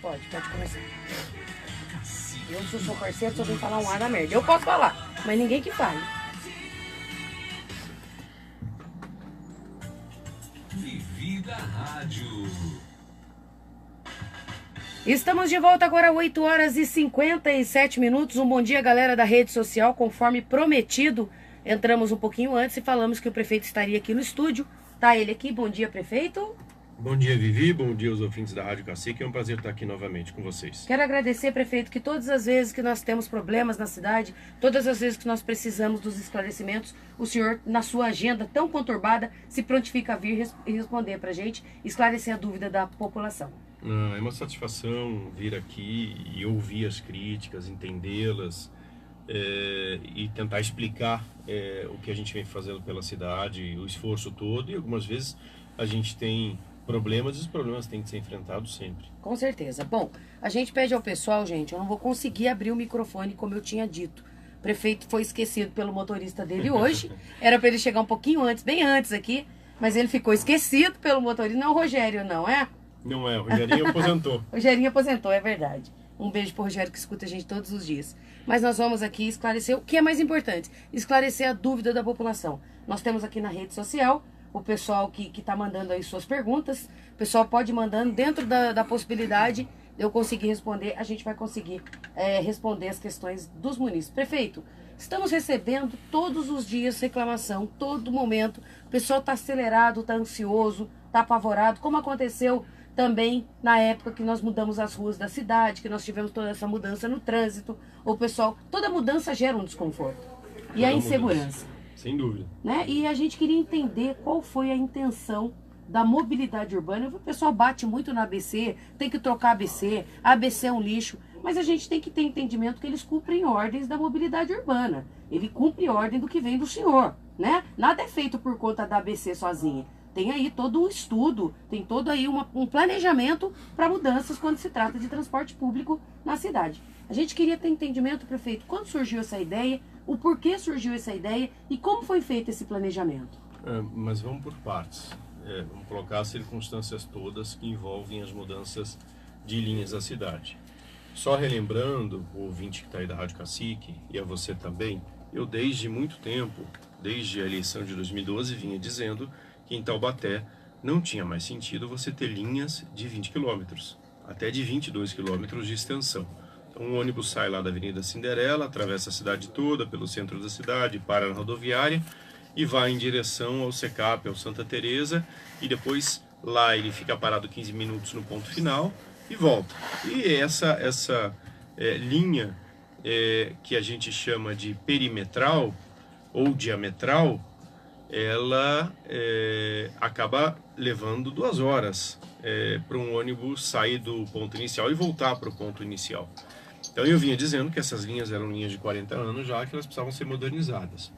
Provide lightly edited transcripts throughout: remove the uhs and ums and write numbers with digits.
Pode começar. Eu, se eu sou parceiro, só vim falar um ar da merda. Eu posso falar, mas ninguém que fale. Vivida Rádio. Estamos de volta agora, 8 horas e 57 minutos. Um bom dia, galera da rede social. Conforme prometido, entramos um pouquinho antes e falamos que o prefeito estaria aqui no estúdio. Tá ele aqui. Bom dia, prefeito. Bom dia, Vivi. Bom dia aos ouvintes da Rádio Cacique. É um prazer estar aqui novamente com vocês. Quero agradecer, prefeito, que todas as vezes que nós temos problemas na cidade, todas as vezes que nós precisamos dos esclarecimentos, o senhor, na sua agenda tão conturbada, se prontifica a vir e responder pra gente, esclarecer a dúvida da população. É uma satisfação vir aqui e ouvir as críticas, entendê-las e tentar explicar o que a gente vem fazendo pela cidade, o esforço todo, e algumas vezes a gente tem problemas e os problemas têm que ser enfrentados sempre. Com certeza. Bom, a gente pede ao pessoal, gente, eu não vou conseguir abrir o microfone como eu tinha dito. O prefeito foi esquecido pelo motorista dele hoje, era para ele chegar um pouquinho antes, bem antes aqui, mas ele ficou esquecido pelo motorista. Não é o Rogério, não é? Não é, o Rogerinho aposentou. O Rogerinho aposentou, é verdade. Um beijo pro Rogério que escuta a gente todos os dias. Mas nós vamos aqui esclarecer o que é mais importante, esclarecer a dúvida da população. Nós temos aqui na rede social o pessoal que tá mandando aí suas perguntas. O pessoal pode ir mandando dentro da possibilidade de eu conseguir responder. A gente vai conseguir responder as questões dos munícipes. Prefeito, estamos recebendo todos os dias reclamação, todo momento. O pessoal tá acelerado, tá ansioso, tá apavorado, como aconteceu também na época que nós mudamos as ruas da cidade, que nós tivemos toda essa mudança no trânsito. O pessoal, toda mudança gera um desconforto. E a insegurança. Sem dúvida. Né? E a gente queria entender qual foi a intenção da mobilidade urbana. O pessoal bate muito na ABC, tem que trocar a ABC é um lixo, mas a gente tem que ter entendimento que eles cumprem ordens da mobilidade urbana. Ele cumpre ordem do que vem do senhor, né? Nada é feito por conta da ABC sozinha. Tem aí todo um estudo, tem todo aí um planejamento para mudanças quando se trata de transporte público na cidade. A gente queria ter entendimento, prefeito, quando surgiu essa ideia, o porquê surgiu essa ideia e como foi feito esse planejamento. Mas vamos por partes. Vamos colocar as circunstâncias todas que envolvem as mudanças de linhas da cidade. Só relembrando, o ouvinte que está aí da Rádio Cacique, e a você também, eu desde muito tempo, desde a eleição de 2012, vinha dizendo que em Taubaté não tinha mais sentido você ter linhas de 20 km, até de 22 km de extensão. Então, um ônibus sai lá da Avenida Cinderela, atravessa a cidade toda, pelo centro da cidade, para na rodoviária e vai em direção ao Secap, ao Santa Teresa, e depois lá ele fica parado 15 minutos no ponto final e volta. E essa linha que a gente chama de perimetral ou diametral, ela acaba levando 2 horas para um ônibus sair do ponto inicial e voltar para o ponto inicial. Então eu vinha dizendo que essas linhas eram linhas de 40 anos já, que elas precisavam ser modernizadas.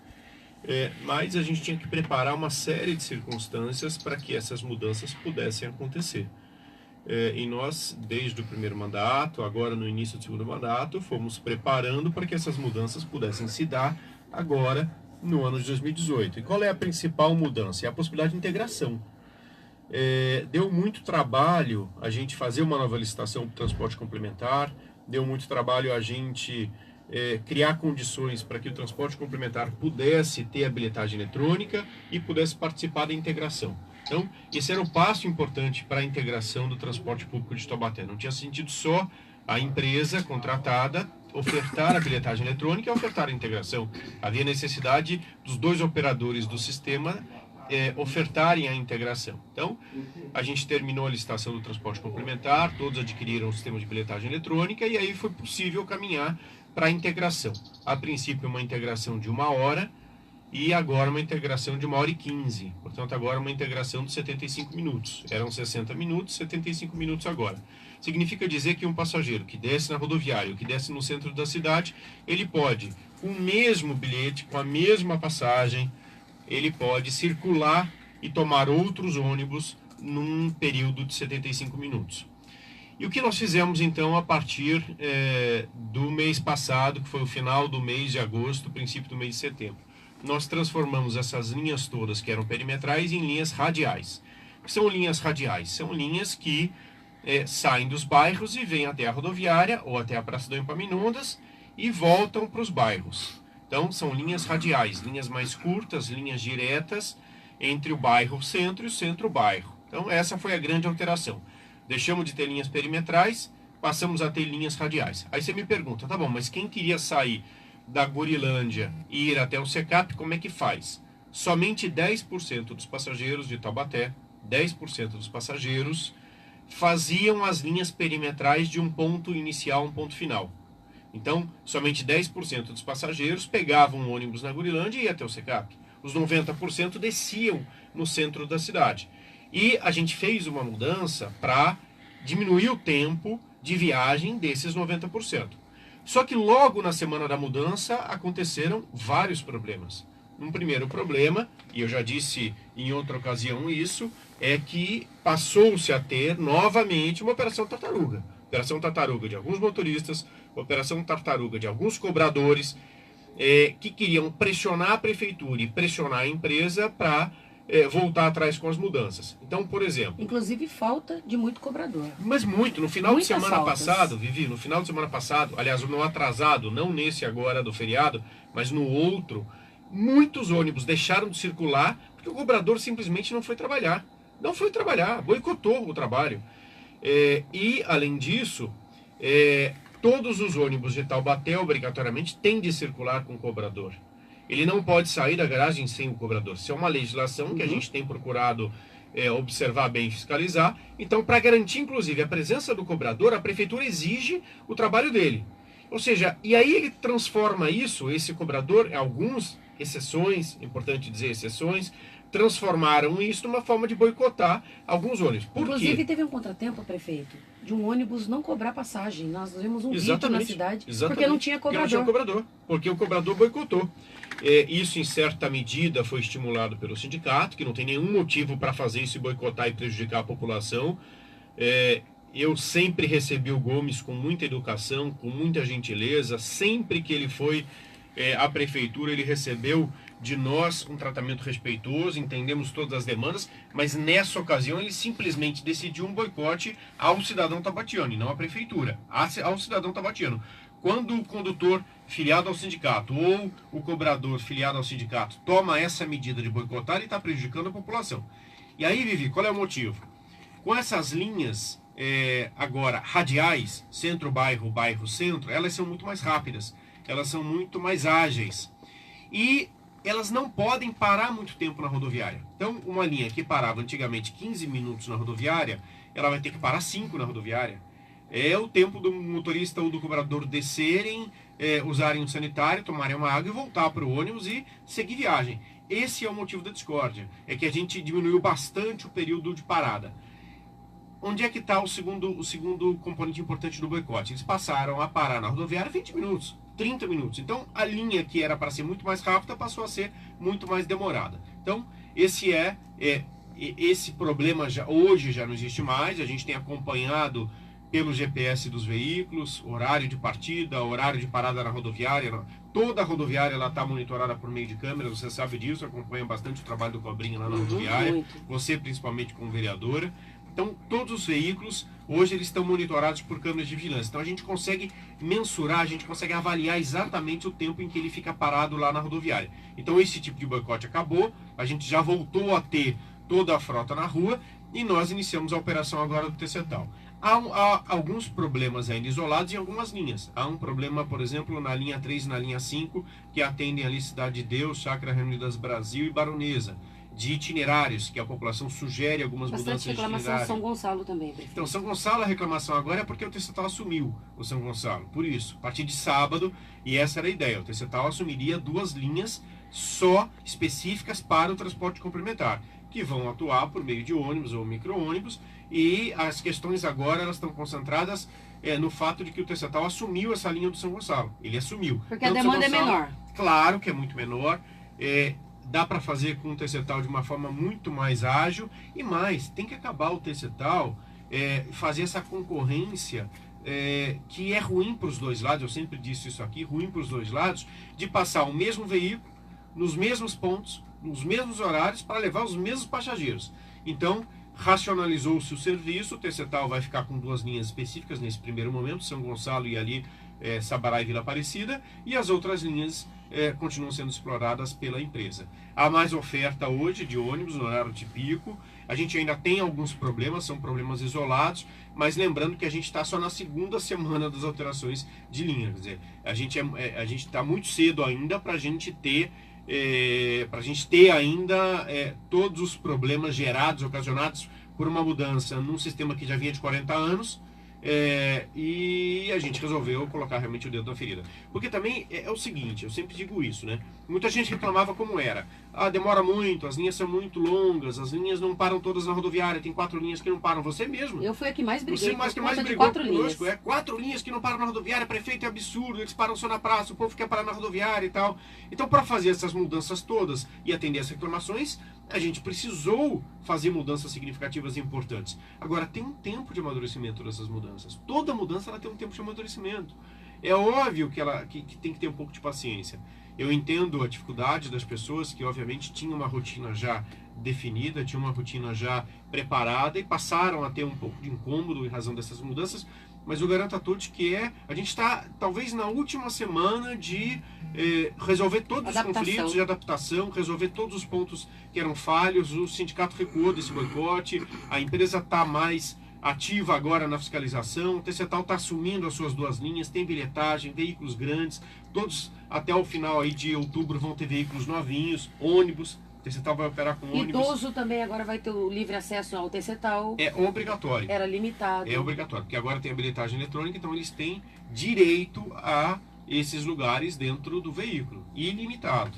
Mas a gente tinha que preparar uma série de circunstâncias para que essas mudanças pudessem acontecer. E nós, desde o primeiro mandato, agora no início do segundo mandato, fomos preparando para que essas mudanças pudessem se dar agora no ano de 2018. E qual é a principal mudança? É a possibilidade de integração. Deu muito trabalho a gente fazer uma nova licitação para o transporte complementar, deu muito trabalho a gente criar condições para que o transporte complementar pudesse ter a bilhetagem eletrônica e pudesse participar da integração. Então, esse era um passo importante para a integração do transporte público de Taubaté. Não tinha sentido só a empresa contratada ofertar a bilhetagem eletrônica e ofertar a integração. Havia necessidade dos 2 operadores do sistema ofertarem a integração. Então, a gente terminou a licitação do transporte complementar, todos adquiriram o sistema de bilhetagem eletrônica e aí foi possível caminhar para a integração. A princípio, uma integração de 1 hora e agora uma integração de 1h15. Portanto, agora uma integração de 75 minutos. Eram 60 minutos, 75 minutos agora. Significa dizer que um passageiro que desce na rodoviária, que desce no centro da cidade, ele pode, com o mesmo bilhete, com a mesma passagem, ele pode circular e tomar outros ônibus num período de 75 minutos. E o que nós fizemos então a partir do mês passado, que foi o final do mês de agosto, princípio do mês de setembro? Nós transformamos essas linhas todas que eram perimetrais em linhas radiais. O que são linhas radiais? São linhas que saem dos bairros e vêm até a rodoviária ou até a Praça do Epaminondas e voltam para os bairros. Então, são linhas radiais, linhas mais curtas, linhas diretas entre o bairro centro e o centro-bairro. Então, essa foi a grande alteração. Deixamos de ter linhas perimetrais, passamos a ter linhas radiais. Aí você me pergunta, tá bom, mas quem queria sair da Gurilândia e ir até o Secap, como é que faz? Somente 10% dos passageiros de Taubaté, 10% dos passageiros faziam as linhas perimetrais de um ponto inicial a um ponto final. Então, somente 10% dos passageiros pegavam um ônibus na Gurilândia e ia até o Secap. Os 90% desciam no centro da cidade. E a gente fez uma mudança para diminuir o tempo de viagem desses 90%. Só que logo na semana da mudança aconteceram vários problemas. Um primeiro problema, e eu já disse em outra ocasião isso, é que passou-se a ter novamente uma operação tartaruga. Operação tartaruga de alguns motoristas, operação tartaruga de alguns cobradores, que queriam pressionar a prefeitura e pressionar a empresa para voltar atrás com as mudanças. Então, por exemplo... Inclusive falta de muito cobrador. Mas muito. No final de semana faltas. passado, Vivi, no final de semana passado, aliás, no atrasado, não nesse agora do feriado, mas no outro, muitos ônibus deixaram de circular porque o cobrador simplesmente não foi trabalhar. Não foi trabalhar, boicotou o trabalho. E, além disso, todos os ônibus de Taubaté, obrigatoriamente, têm de circular com o cobrador. Ele não pode sair da garagem sem o cobrador. Isso é uma legislação que a gente tem procurado observar bem e fiscalizar. Então, para garantir, inclusive, a presença do cobrador, a prefeitura exige o trabalho dele. Ou seja, e aí ele transforma isso, esse cobrador, alguns, exceções, importante dizer exceções, transformaram isso numa forma de boicotar alguns ônibus. Por Inclusive, quê? teve um contratempo, prefeito, de um ônibus não cobrar passagem. Nós vimos um vídeo na Exatamente, cidade, exatamente. porque não tinha Porque cobrador. não tinha cobrador, porque o cobrador boicotou. Isso, em certa medida, foi estimulado pelo sindicato, que não tem nenhum motivo para fazer isso e boicotar e prejudicar a população. Eu sempre recebi o Gomes com muita educação, com muita gentileza. Sempre que ele foi à prefeitura, ele recebeu de nós um tratamento respeitoso, entendemos todas as demandas, mas nessa ocasião ele simplesmente decidiu um boicote ao cidadão tabatiano, e não à prefeitura, ao cidadão tabatiano. Quando o condutor filiado ao sindicato ou o cobrador filiado ao sindicato toma essa medida de boicotar, ele está prejudicando a população. E aí, Vivi, qual é o motivo? Com essas linhas agora radiais, centro-bairro, bairro-centro, elas são muito mais rápidas, elas são muito mais ágeis. E elas não podem parar muito tempo na rodoviária. Então, uma linha que parava antigamente 15 minutos na rodoviária, ela vai ter que parar 5 na rodoviária. É o tempo do motorista ou do cobrador descerem, usarem um sanitário, tomarem uma água e voltar para o ônibus e seguir viagem. Esse é o motivo da discórdia. É que a gente diminuiu bastante o período de parada. Onde é que está o segundo componente importante do boicote? Eles passaram a parar na rodoviária 20 minutos, 30 minutos. Então, a linha que era para ser muito mais rápida passou a ser muito mais demorada. Então, esse problema hoje já não existe mais. A gente tem acompanhado pelo GPS dos veículos, horário de partida, horário de parada na rodoviária. Toda a rodoviária está monitorada por meio de câmeras, você sabe disso, acompanha bastante o trabalho do Cobrinha lá na rodoviária. Muito. Você, principalmente, como vereadora. Então, todos os veículos, hoje, eles estão monitorados por câmeras de vigilância. Então, a gente consegue mensurar, a gente consegue avaliar exatamente o tempo em que ele fica parado lá na rodoviária. Então, esse tipo de boicote acabou, a gente já voltou a ter toda a frota na rua e nós iniciamos a operação agora do TCTAL. Há alguns problemas ainda isolados em algumas linhas. Há um problema, por exemplo, na linha 3 e na linha 5, que atendem ali Cidade de Deus, Chácara Reunidas Brasil e Baronesa, de itinerários, que a população sugere algumas mudanças de itinerário. Bastante reclamação São Gonçalo também, prefeito. Então, São Gonçalo, a reclamação agora é porque o TCTAL assumiu o São Gonçalo. Por isso, a partir de sábado, e essa era a ideia, o TCTAL assumiria 2 linhas só específicas para o transporte complementar, que vão atuar por meio de ônibus ou micro-ônibus, e as questões agora elas estão concentradas no fato de que o TCTAL assumiu essa linha do São Gonçalo. Ele assumiu. Porque a demanda é menor. Claro que é muito menor. Dá para fazer com o TCTAL de uma forma muito mais ágil e mais, tem que acabar o TCTAL, fazer essa concorrência que é ruim para os dois lados, eu sempre disse isso aqui, ruim para os dois lados, de passar o mesmo veículo, nos mesmos pontos, nos mesmos horários, para levar os mesmos passageiros. Então, racionalizou-se o serviço, o TCTAL vai ficar com 2 linhas específicas nesse primeiro momento, São Gonçalo e ali Sabará e Vila Aparecida, e as outras linhas continuam sendo exploradas pela empresa. Há mais oferta hoje de ônibus no horário de pico, a gente ainda tem alguns problemas, são problemas isolados, mas lembrando que a gente está só na segunda semana das alterações de linha, quer dizer, a gente está muito cedo ainda para a gente ter ainda todos os problemas gerados, ocasionados por uma mudança num sistema que já vinha de 40 anos, e a gente resolveu colocar realmente o dedo na ferida. Porque também é o seguinte, eu sempre digo isso, né? Muita gente reclamava como era. Demora muito, as linhas são muito longas, as linhas não param todas na rodoviária, tem 4 linhas que não param. Você mesmo. Eu fui a que mais briguei. Você mais que mais brigou 4 conosco. linhas. 4 linhas que não param na rodoviária, prefeito, é absurdo, eles param só na praça, o povo quer parar na rodoviária e tal. Então, para fazer essas mudanças todas e atender as reclamações, a gente precisou fazer mudanças significativas e importantes. Agora, tem um tempo de amadurecimento dessas mudanças. Toda mudança ela tem um tempo de amadurecimento. É óbvio que tem que ter um pouco de paciência. Eu entendo a dificuldade das pessoas que, obviamente, tinham uma rotina já definida, tinham uma rotina já preparada e passaram a ter um pouco de incômodo em razão dessas mudanças, mas eu garanto a todos que a gente está, talvez, na última semana de resolver todos os conflitos de adaptação, resolver todos os pontos que eram falhos. O sindicato recuou desse boicote, a empresa está mais ativa agora na fiscalização, o TCTAL está assumindo as suas 2 linhas, tem bilhetagem, veículos grandes, todos até o final aí de outubro vão ter veículos novinhos, ônibus, o TCTAL vai operar com ônibus. Idoso também agora vai ter o livre acesso ao TCTAL. É obrigatório. Era limitado. É obrigatório, porque agora tem a bilhetagem eletrônica, então eles têm direito a esses lugares dentro do veículo, ilimitado.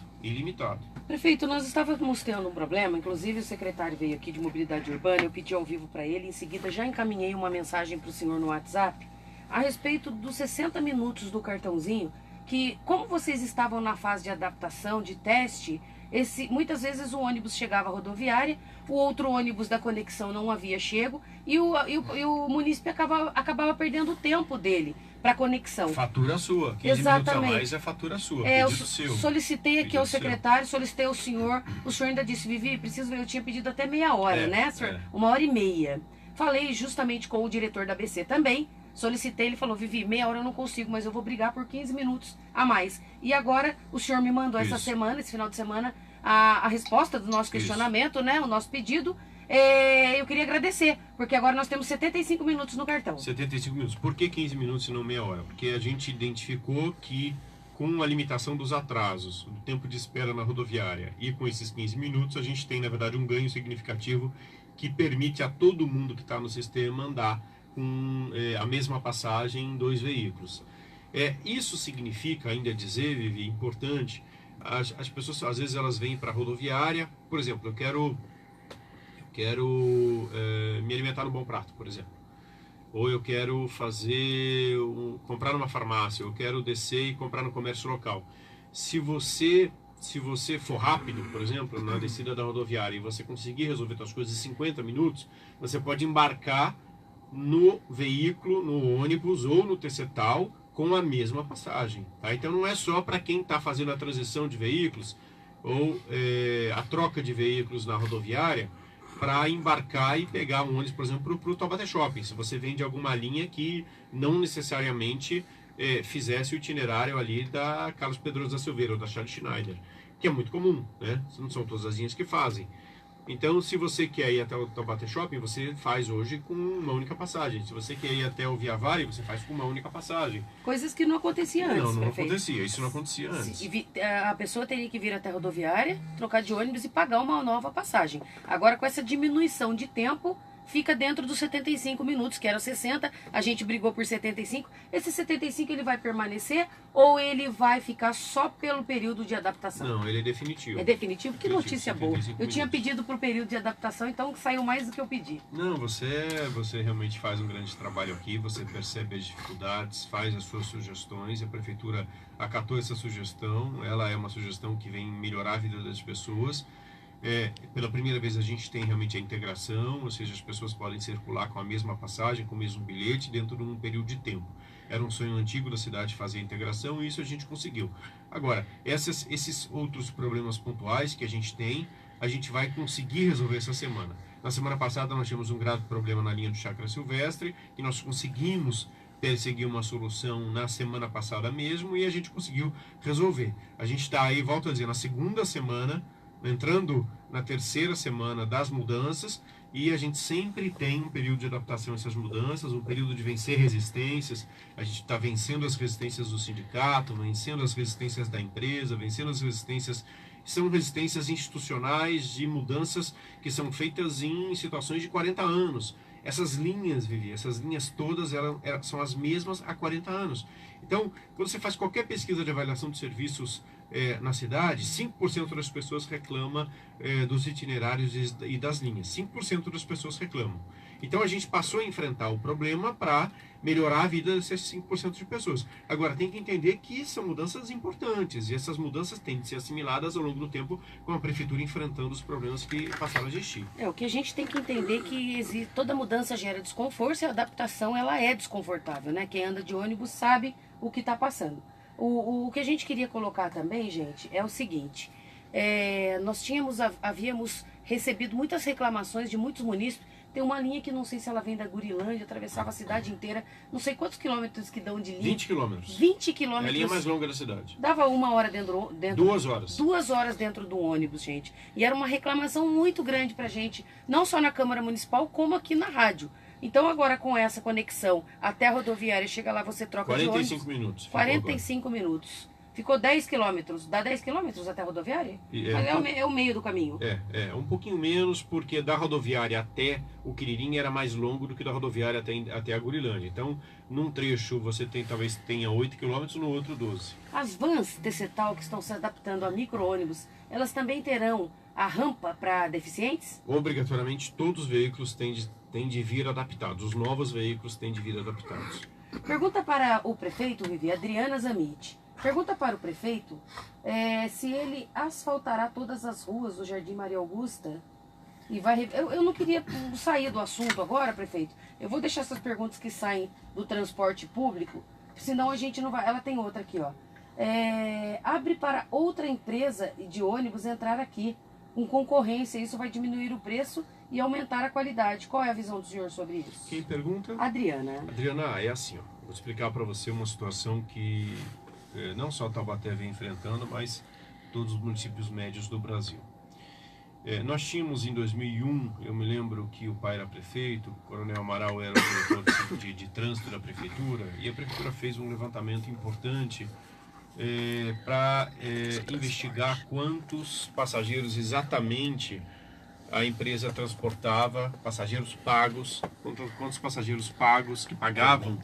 Prefeito, nós estávamos tendo um problema, inclusive o secretário veio aqui de mobilidade urbana, eu pedi ao vivo para ele, em seguida já encaminhei uma mensagem para o senhor no WhatsApp a respeito dos 60 minutos do cartãozinho, que como vocês estavam na fase de adaptação, de teste, muitas vezes o ônibus chegava à rodoviária, o outro ônibus da conexão não havia chego e o munícipe acabava perdendo o tempo dele para conexão. Fatura sua. 15 Exatamente. minutos a mais é fatura sua. Eu seu. solicitei aqui ao secretário, solicitei ao senhor. O senhor ainda disse, Vivi, preciso ver, eu tinha pedido até meia hora, né, senhor? 1h30. Falei justamente com o diretor da ABC também. Solicitei, ele falou, Vivi, meia hora eu não consigo, mas eu vou brigar por 15 minutos a mais. E agora o senhor me mandou essa semana, esse final de semana, a resposta do nosso questionamento, né? O nosso pedido. Eu queria agradecer, porque agora nós temos 75 minutos no cartão. 75 minutos. Por que 15 minutos e não meia hora? Porque a gente identificou que com a limitação dos atrasos, do tempo de espera na rodoviária e com esses 15 minutos, a gente tem, na verdade, um ganho significativo que permite a todo mundo que está no sistema andar com a mesma passagem em 2 veículos. Isso significa, ainda dizer, Vivi, importante, as pessoas, às vezes, elas vêm para a rodoviária, por exemplo, eu quero me alimentar no Bom Prato, por exemplo. Ou eu quero comprar numa farmácia, eu quero descer e comprar no comércio local. Se você for rápido, por exemplo, na descida da rodoviária, e você conseguir resolver suas coisas em 50 minutos, você pode embarcar no veículo, no ônibus ou no TCTAL com a mesma passagem. Tá? Então não é só para quem está fazendo a transição de veículos ou a troca de veículos na rodoviária, para embarcar e pegar um ônibus, por exemplo, para o Taubaté Shopping. Se você vem de alguma linha que não necessariamente fizesse o itinerário ali da Carlos Pedroso da Silveira ou da Charles Schneider, que é muito comum, né? Não são todas as linhas que fazem. Então, se você quer ir até o Taubaté Shopping, você faz hoje com uma única passagem. Se você quer ir até o Via Vale, você faz com uma única passagem. Coisas que não aconteciam antes, Não prefeito. acontecia. Isso não acontecia antes. A pessoa teria que vir até a rodoviária, trocar de ônibus e pagar uma nova passagem. Agora, com essa diminuição de tempo, fica dentro dos 75 minutos, que era 60, a gente brigou por 75. Esse 75 ele vai permanecer ou ele vai ficar só pelo período de adaptação? Não, ele é definitivo. É definitivo? Que notícia boa. Eu tinha minutos. pedido pro período de adaptação, então saiu mais do que eu pedi. Não, você realmente faz um grande trabalho aqui, você percebe as dificuldades, faz as suas sugestões, a prefeitura acatou essa sugestão, ela é uma sugestão que vem melhorar a vida das pessoas. Pela primeira vez a gente tem realmente a integração, ou seja, as pessoas podem circular com a mesma passagem, com o mesmo bilhete, dentro de um período de tempo. Era um sonho antigo da cidade fazer a integração e isso a gente conseguiu. Agora, esses outros problemas pontuais que a gente tem, a gente vai conseguir resolver essa semana. Na semana passada nós tivemos um grave problema na linha do Chácara Silvestre, e nós conseguimos perseguir uma solução na semana passada mesmo, e a gente conseguiu resolver. A gente está aí, volto a dizer, na segunda semana, entrando na terceira semana das mudanças, e a gente sempre tem um período de adaptação a essas mudanças, um período de vencer resistências. A gente está vencendo as resistências do sindicato, vencendo as resistências da empresa, vencendo as resistências, são resistências institucionais de mudanças que são feitas em situações de 40 anos. Essas linhas, Vivi, essas linhas todas são as mesmas há 40 anos. Então, quando você faz qualquer pesquisa de avaliação de serviços na cidade, 5% das pessoas reclamam dos itinerários e das linhas. 5% das pessoas reclamam. Então, a gente passou a enfrentar o problema para melhorar a vida desses 5% de pessoas. Agora, tem que entender que são mudanças importantes, e essas mudanças têm de ser assimiladas ao longo do tempo, com a prefeitura enfrentando os problemas que passaram a existir. O que a gente tem que entender é que toda mudança gera desconforto, e a adaptação ela é desconfortável, né? Quem anda de ônibus sabe o que está passando. O que a gente queria colocar também, gente, é o seguinte: nós havíamos recebido muitas reclamações de muitos munícipes. Tem uma linha que não sei se ela vem da Gurilândia, atravessava a cidade inteira, não sei quantos quilômetros que dão de linha. 20 quilômetros. 20 quilômetros. É a linha mais longa da cidade. Dava 1 hora dentro 2 horas. 2 horas dentro do ônibus, gente. E era uma reclamação muito grande pra gente, não só na Câmara Municipal, como aqui na rádio. Então agora com essa conexão até a rodoviária, chega lá, você troca de ônibus. 45 minutos. 45 minutos. Ficou 10 quilômetros. Dá 10 quilômetros até a rodoviária? Mas é o meio do caminho. Um pouquinho menos, porque da rodoviária até o Quiririm era mais longo do que da rodoviária até a Gurilândia. Então, num trecho você talvez tenha 8 quilômetros, no outro 12. As vans TC-Tal que estão se adaptando a micro-ônibus, elas também terão a rampa para deficientes? Obrigatoriamente, todos os veículos têm de vir adaptados. Os novos veículos têm de vir adaptados. Pergunta para o prefeito, Vivi, Adriana Zamit. Pergunta para o prefeito se ele asfaltará todas as ruas do Jardim Maria Augusta e vai... Eu não queria sair do assunto agora, prefeito. Eu vou deixar essas perguntas que saem do transporte público, senão a gente não vai... Ela tem outra aqui, ó. Abre para outra empresa de ônibus entrar aqui com concorrência. Isso vai diminuir o preço e aumentar a qualidade. Qual é a visão do senhor sobre isso? Quem pergunta? Adriana. Adriana, é assim, ó. Vou explicar para você uma situação que não só Taubaté vem enfrentando, mas todos os municípios médios do Brasil. Nós tínhamos em 2001, eu me lembro que o pai era prefeito, o Coronel Amaral era o diretor de trânsito da prefeitura, e a prefeitura fez um levantamento importante para investigar quantos passageiros exatamente a empresa transportava, passageiros pagos, quantos passageiros pagos que pagavam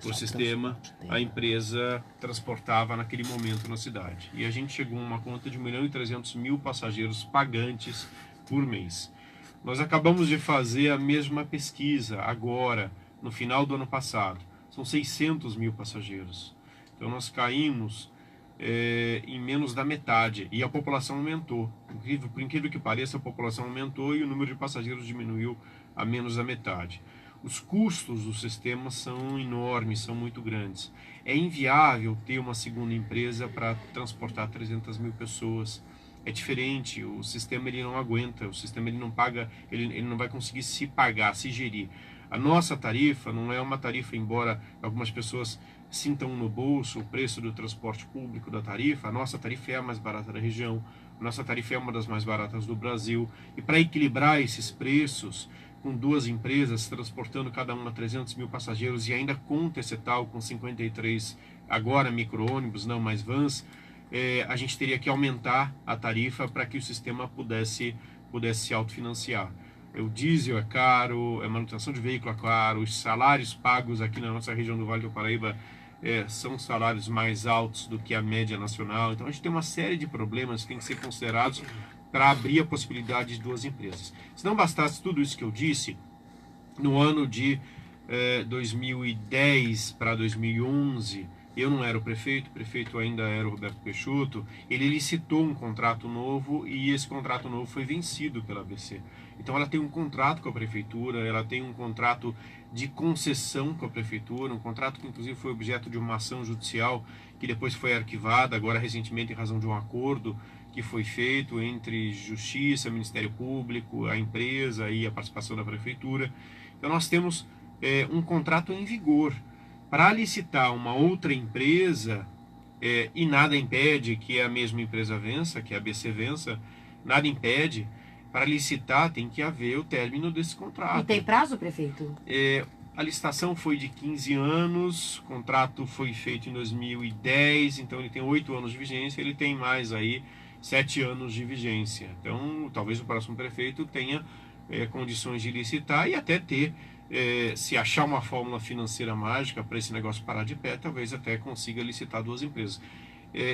por sistema a empresa transportava naquele momento na cidade. E a gente chegou a uma conta de 1.300.000 passageiros pagantes por mês. Nós acabamos de fazer a mesma pesquisa agora, no final do ano passado. São 600.000 passageiros. Então nós caímos em menos da metade, e a população aumentou. Por incrível que pareça, a população aumentou e o número de passageiros diminuiu a menos da metade. Os custos do sistema são enormes, são muito grandes. É inviável ter uma segunda empresa para transportar 300.000 pessoas. É diferente, o sistema ele não aguenta, o sistema ele não paga, ele não vai conseguir se pagar, se gerir. A nossa tarifa não é uma tarifa, embora algumas pessoas sintam no bolso o preço do transporte público da tarifa, a nossa tarifa é a mais barata da região, a nossa tarifa é uma das mais baratas do Brasil, e para equilibrar esses preços, com 2 empresas transportando cada uma 300.000 passageiros e ainda com TC-Tal, com 53 agora micro-ônibus, não mais vans, a gente teria que aumentar a tarifa para que o sistema pudesse se autofinanciar. O diesel é caro, a manutenção de veículo é caro, os salários pagos aqui na nossa região do Vale do Paraíba são salários mais altos do que a média nacional. Então a gente tem uma série de problemas que têm que ser considerados para abrir a possibilidade de 2 empresas. Se não bastasse tudo isso que eu disse, no ano de 2010 para 2011, eu não era o prefeito ainda era o Roberto Peixoto, ele licitou um contrato novo e esse contrato novo foi vencido pela ABC. Então ela tem um contrato com a prefeitura, ela tem um contrato de concessão com a prefeitura, um contrato que inclusive foi objeto de uma ação judicial que depois foi arquivada, agora recentemente em razão de um acordo que foi feito entre Justiça, Ministério Público, a empresa e a participação da Prefeitura. Então nós temos um contrato em vigor. Para licitar uma outra empresa, e nada impede que a mesma empresa vença, que a ABC vença, nada impede, para licitar tem que haver o término desse contrato. E tem prazo, prefeito? A licitação foi de 15 anos, o contrato foi feito em 2010, então ele tem 8 anos de vigência, ele tem mais aí 7 anos de vigência. Então, talvez o próximo prefeito tenha condições de licitar e até ter, se achar uma fórmula financeira mágica para esse negócio parar de pé, talvez até consiga licitar 2 empresas.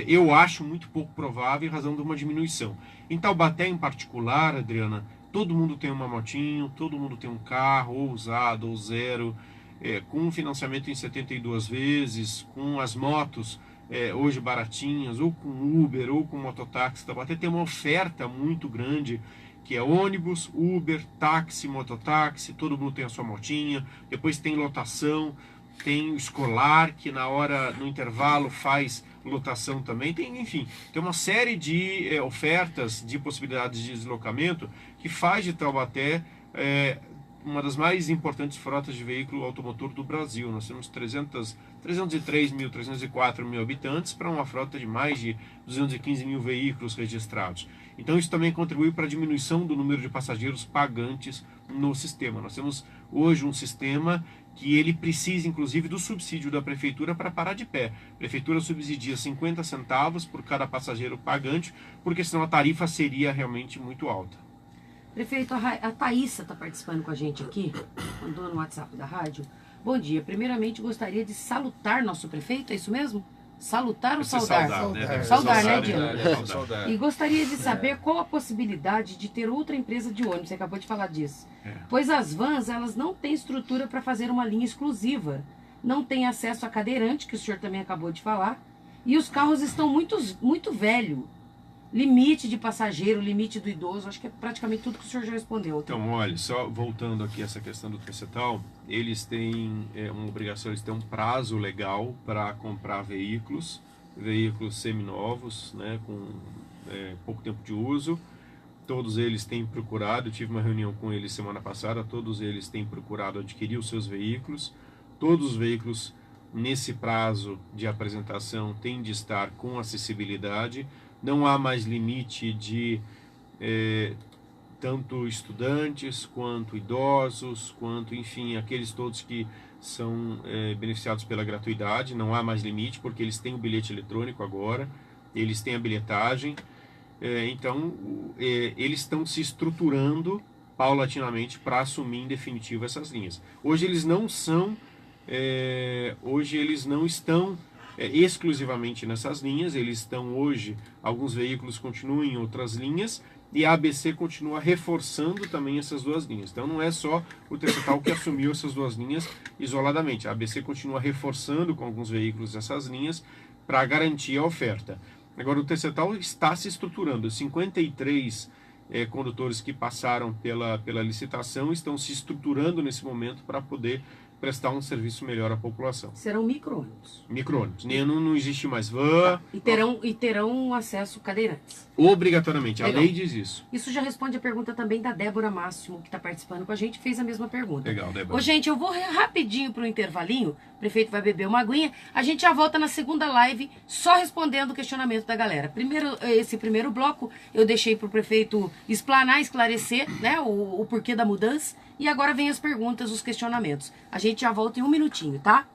Eu acho muito pouco provável em razão de uma diminuição. Em Taubaté, em particular, Adriana, todo mundo tem uma motinho, todo mundo tem um carro, ou usado, ou zero, com financiamento em 72 vezes, com as motos hoje baratinhas, ou com Uber, ou com mototáxi. Taubaté tem uma oferta muito grande, que é ônibus, Uber, táxi, mototáxi, todo mundo tem a sua motinha, depois tem lotação, tem o escolar, que no intervalo faz lotação também, enfim, tem uma série de ofertas, de possibilidades de deslocamento, que faz de Taubaté uma das mais importantes frotas de veículo automotor do Brasil. Nós temos 304 mil habitantes para uma frota de mais de 215 mil veículos registrados. Então isso também contribui para a diminuição do número de passageiros pagantes no sistema. Nós temos hoje um sistema que ele precisa, inclusive, do subsídio da Prefeitura para parar de pé. A Prefeitura subsidia 50 centavos por cada passageiro pagante, porque senão a tarifa seria realmente muito alta. Prefeito, a Thaísa está participando com a gente aqui, mandou no WhatsApp da rádio. Bom dia, primeiramente gostaria de salutar nosso prefeito, é isso mesmo? Salutar ou saudar? Saudar, né, Diana? Saudar. E gostaria de saber qual a possibilidade de ter outra empresa de ônibus, você acabou de falar disso. Pois as vans, elas não têm estrutura para fazer uma linha exclusiva, não têm acesso a cadeirante, que o senhor também acabou de falar, e os carros estão muito velhos. Limite de passageiro, limite do idoso, acho que é praticamente tudo que o senhor já respondeu. Então, olha, só voltando aqui a essa questão do TCETAL, eles têm uma obrigação, eles têm um prazo legal para comprar veículos seminovos, né, com pouco tempo de uso. Todos eles têm procurado, eu tive uma reunião com eles semana passada, todos eles têm procurado adquirir os seus veículos. Todos os veículos, nesse prazo de apresentação, têm de estar com acessibilidade. Não há mais limite de tanto estudantes, quanto idosos, quanto, enfim, aqueles todos que são beneficiados pela gratuidade. Não há mais limite, porque eles têm o bilhete eletrônico agora, eles têm a bilhetagem. Então, eles estão se estruturando paulatinamente para assumir em definitivo essas linhas. Hoje eles não estão exclusivamente nessas linhas, eles estão hoje, alguns veículos continuam em outras linhas, e a ABC continua reforçando também essas 2 linhas. Então não é só o TCETAL que assumiu essas 2 linhas isoladamente, a ABC continua reforçando com alguns veículos essas linhas para garantir a oferta. Agora o TCETAL está se estruturando, 53 condutores que passaram pela licitação estão se estruturando nesse momento para poder prestar um serviço melhor à população. Serão micro-ônibus. Micro-ônibus. Não existe mais van. E terão acesso cadeirantes. Obrigatoriamente. Legal. A lei diz isso. Isso já responde a pergunta também da Débora Máximo, que está participando com a gente, fez a mesma pergunta. Legal, Débora. Ô, gente, eu vou rapidinho para o intervalinho, o prefeito vai beber uma aguinha, a gente já volta na segunda live, só respondendo o questionamento da galera. Esse primeiro bloco, eu deixei para o prefeito explanar, esclarecer, né, o porquê da mudança, e agora vem as perguntas, os questionamentos. A gente já volta em um minutinho, tá?